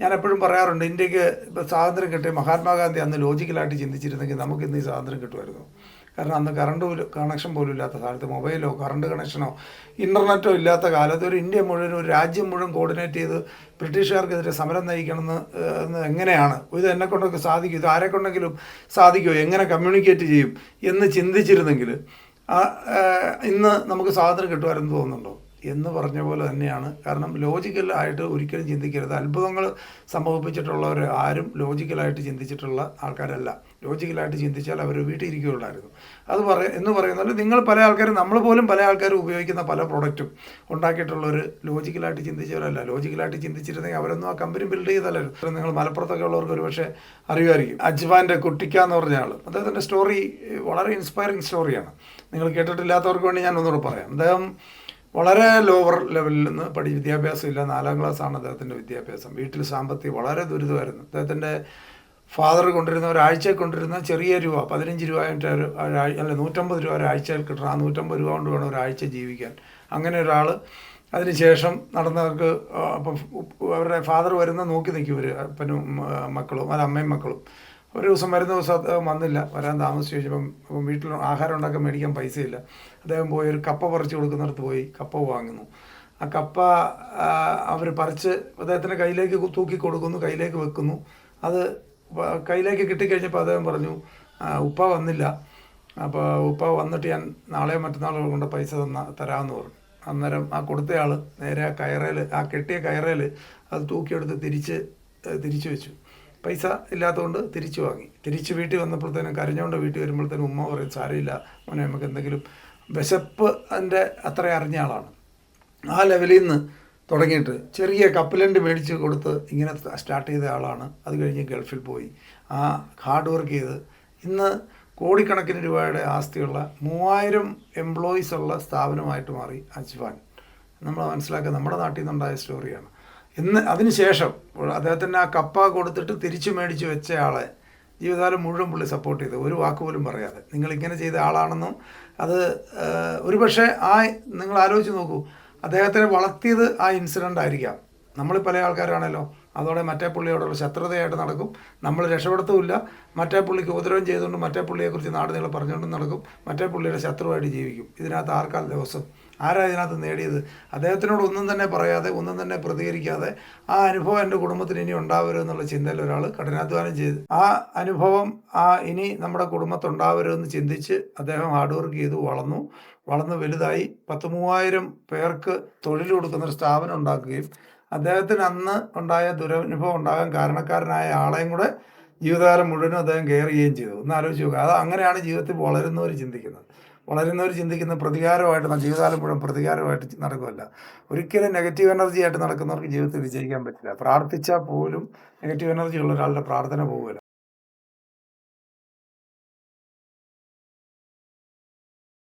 ഞാൻ എപ്പോഴും പറയാറുണ്ട്, ഇന്ത്യക്ക് ഇപ്പോൾ സ്വാതന്ത്ര്യം കിട്ടിയ മഹാത്മാഗാന്ധി അന്ന് ലോജിക്കലായിട്ട് ചിന്തിച്ചിരുന്നെങ്കിൽ നമുക്ക് ഇന്ന് ഈ സ്വാതന്ത്ര്യം കിട്ടുമായിരുന്നു. കാരണം അന്ന് കറണ്ട് കണക്ഷൻ പോലും ഇല്ലാത്ത കാലത്ത്, മൊബൈലോ കറണ്ട് കണക്ഷനോ ഇൻ്റർനെറ്റോ ഇല്ലാത്ത കാലത്ത് ഒരു ഇന്ത്യ മുഴുവൻ, ഒരു രാജ്യം മുഴുവൻ കോർഡിനേറ്റ് ചെയ്ത് ബ്രിട്ടീഷുകാർക്കെതിരെ സമരം നയിക്കണമെന്ന് എങ്ങനെയാണ് ഇത് എന്നെക്കൊണ്ടൊക്കെ സാധിക്കും, ഇത് ആരെക്കൊണ്ടെങ്കിലും സാധിക്കുമോ, എങ്ങനെ കമ്മ്യൂണിക്കേറ്റ് ചെയ്യും എന്ന് ചിന്തിച്ചിരുന്നെങ്കിൽ ഇന്ന് നമുക്ക് സ്വാതന്ത്ര്യം കിട്ടുമായിരുന്നു തോന്നുന്നുണ്ടോ എന്ന് പറഞ്ഞ പോലെ തന്നെയാണ്. കാരണം ലോജിക്കലായിട്ട് ഒരിക്കലും ചിന്തിക്കരുത്. അത്ഭുതങ്ങൾ സംഭവിപ്പിച്ചിട്ടുള്ളവർ ആരും ലോജിക്കലായിട്ട് ചിന്തിച്ചിട്ടുള്ള ആൾക്കാരല്ല. ലോജിക്കലായിട്ട് ചിന്തിച്ചാൽ അവർ വീട്ടിൽ ഇരിക്കുകയുള്ളായിരുന്നു. അത് എന്ന് പറയുന്നത് നിങ്ങൾ പല ആൾക്കാരും, നമ്മൾ പോലും പല ആൾക്കാരും ഉപയോഗിക്കുന്ന പല പ്രൊഡക്റ്റും ഉണ്ടാക്കിയിട്ടുള്ളവർ ലോജിക്കലായിട്ട് ചിന്തിച്ചവരല്ല. ലോജിക്കലായിട്ട് ചിന്തിച്ചിരുന്നെങ്കിൽ അവരൊന്നും ആ കമ്പനി ബിൽഡ് ചെയ്തല്ലായിരുന്നു. നിങ്ങൾ മലപ്പുറത്തൊക്കെ ഉള്ളവർക്ക് ഒരു പക്ഷേ അറിയുമായിരിക്കും. അജ്വാൻ്റെ കുട്ടിക്ക എന്ന് പറഞ്ഞ ആൾ, അദ്ദേഹത്തിൻ്റെ സ്റ്റോറി വളരെ ഇൻസ്പയറിങ് സ്റ്റോറിയാണ്. നിങ്ങൾ കേട്ടിട്ടില്ലാത്തവർക്ക് വേണ്ടി ഞാൻ ഒന്നുകൂടെ പറയാം. അദ്ദേഹം വളരെ ലോവർ ലെവലിൽ നിന്ന് വിദ്യാഭ്യാസം ഇല്ല, 4ാം ക്ലാസ്സാണ് അദ്ദേഹത്തിൻ്റെ വിദ്യാഭ്യാസം. വീട്ടിൽ സാമ്പത്തികം വളരെ ദുരിതമായിരുന്നു. അദ്ദേഹത്തിൻ്റെ ഫാദർ കൊണ്ടിരുന്ന ഒരാഴ്ചയിൽ കൊണ്ടിരുന്ന ചെറിയ രൂപ, 15 രൂപ അല്ല 150 രൂപ ഒരാഴ്ചയിൽ കിട്ടണം. ആ 150 രൂപ കൊണ്ട് വേണം ഒരാഴ്ച ജീവിക്കാൻ. അങ്ങനെ ഒരാൾ അതിനുശേഷം നടന്നവർക്ക് അപ്പം അവരുടെ ഫാദർ വരുന്ന നോക്കി നിൽക്കും ഇവർ, അപ്പനും മക്കളും അല്ല അമ്മയും മക്കളും. ഒരു ദിവസം വരുന്ന ദിവസം വന്നില്ല, വരാൻ താമസിച്ച് ചോദിച്ചപ്പം വീട്ടിൽ ആഹാരം ഉണ്ടാക്കാൻ മേടിക്കാൻ പൈസയില്ല. അദ്ദേഹം പോയി ഒരു കപ്പ പറിച്ച് കൊടുക്കുന്നിടത്ത് പോയി കപ്പ വാങ്ങുന്നു. ആ കപ്പ അവർ പറിച്ച് അദ്ദേഹത്തിൻ്റെ കയ്യിലേക്ക് തൂക്കി കൊടുക്കുന്നു, കയ്യിലേക്ക് വെക്കുന്നു. അത് കയ്യിലേക്ക് കിട്ടിക്കഴിഞ്ഞപ്പോൾ അദ്ദേഹം പറഞ്ഞു, ഉപ്പ വന്നില്ല, അപ്പോൾ ഉപ്പ വന്നിട്ട് ഞാൻ നാളെയോ മറ്റന്നാളോ കൊണ്ട് പൈസ തരാമെന്ന് പറഞ്ഞു. അന്നേരം ആ കൊടുത്തയാൾ നേരെ ആ കയറയിൽ, ആ കെട്ടിയ കയറയിൽ അത് തൂക്കിയെടുത്ത് തിരിച്ചു വെച്ചു. പൈസ ഇല്ലാത്തതുകൊണ്ട് തിരിച്ചു വാങ്ങി. തിരിച്ച് വീട്ടിൽ വന്നപ്പോഴത്തേനും കരഞ്ഞുകൊണ്ട് വീട്ടിൽ വരുമ്പോഴത്തേനും ഉമ്മ പറയും, സാരമില്ല മോനെ, നമുക്ക് എന്തെങ്കിലും, വിശപ്പ് അതിൻ്റെ അത്ര അറിഞ്ഞ ആളാണ്. ആ ലെവലിൽ നിന്ന് തുടങ്ങിയിട്ട് ചെറിയ കപ്പലണ്ടി മേടിച്ച് കൊടുത്ത് ഇങ്ങനെ സ്റ്റാർട്ട് ചെയ്ത ആളാണ്. അത് കഴിഞ്ഞ് ഗൾഫിൽ പോയി ആ ഹാർഡ് വർക്ക് ചെയ്ത് ഇന്ന് കോടിക്കണക്കിന് രൂപയുടെ ആസ്തിയുള്ള 3000 എംപ്ലോയീസ് ഉള്ള സ്ഥാപനമായിട്ട് മാറി അജ്വാൻ. നമ്മൾ മനസ്സിലാക്കുക നമ്മുടെ നാട്ടിൽ നിന്നുണ്ടായ സ്റ്റോറിയാണ്. അതിന് ശേഷം അദ്ദേഹത്തിന് ആ കപ്പ കൊടുത്തിട്ട് തിരിച്ചു മേടിച്ച് വെച്ച ആളെ ജീവിതകാലം മുഴുവൻ പുള്ളി സപ്പോർട്ട് ചെയ്ത്, ഒരു വാക്ക് പോലും പറയാതെ. നിങ്ങളിങ്ങനെ ചെയ്ത ആളാണെന്നും അത് ഒരു പക്ഷേ നിങ്ങൾ ആലോചിച്ച് നോക്കൂ, അദ്ദേഹത്തിനെ വളർത്തിയത് ആ ഇൻസിഡൻ്റ് ആയിരിക്കാം. നമ്മൾ പല ആൾക്കാരാണല്ലോ, അതോടെ മറ്റേ പുള്ളിയോടുള്ള ശത്രുതയായിട്ട് നടക്കും, നമ്മൾ രക്ഷപ്പെടുത്തുമില്ല. മറ്റേ പുള്ളിക്ക് ഉപദ്രവം ചെയ്തുകൊണ്ട് മറ്റേ പുള്ളിയെക്കുറിച്ച് നാട് നീളം പറഞ്ഞുകൊണ്ട് നടക്കും, മറ്റേ പുള്ളിയുടെ ശത്രുവായിട്ട് ജീവിക്കും. ഇതിനകത്ത് ആർക്കാൽ ദിവസം ആരാ ഇതിനകത്ത് നേടിയത്? അദ്ദേഹത്തിനോട് ഒന്നും തന്നെ പറയാതെ, ഒന്നും തന്നെ പ്രതികരിക്കാതെ, ആ അനുഭവം എൻ്റെ കുടുംബത്തിന് ഇനി ഉണ്ടാവരുത് എന്നുള്ള ചിന്തയിൽ ഒരാൾ കഠിനാധ്വാനം ചെയ്ത് ആ അനുഭവം ഇനി നമ്മുടെ കുടുംബത്തുണ്ടാവരുതെന്ന് ചിന്തിച്ച് അദ്ദേഹം ഹാർഡ് വർക്ക് ചെയ്ത് വളർന്ന് വലുതായി 10,000-3000 പേർക്ക് തൊഴിൽ കൊടുക്കുന്നൊരു സ്ഥാപനം ഉണ്ടാക്കുകയും അദ്ദേഹത്തിന് അന്ന് ഉണ്ടായ ദുരനുഭവം ഉണ്ടാകാൻ കാരണക്കാരനായ ആളെയും കൂടെ ജീവിതകാലം മുഴുവനും അദ്ദേഹം കെയർ ചെയ്യുകയും ചെയ്തു. ഒന്ന് ആലോചിച്ച് നോക്കുക. അങ്ങനെയാണ് ജീവിതത്തിൽ വളരുന്നവർ ചിന്തിക്കുന്ന പ്രതികാരമായിട്ട്, ജീവിതകാലം മുഴുവൻ പ്രതികാരമായിട്ട് നടക്കുമല്ല. ഒരിക്കലും നെഗറ്റീവ് എനർജി ആയിട്ട് നടക്കുന്നവർക്ക് ജീവിതത്തിൽ വിജയിക്കാൻ പറ്റില്ല. പ്രാർത്ഥിച്ചാൽ പോലും നെഗറ്റീവ് എനർജി ഉള്ള ഒരാളുടെ പ്രാർത്ഥന പോകില്ല.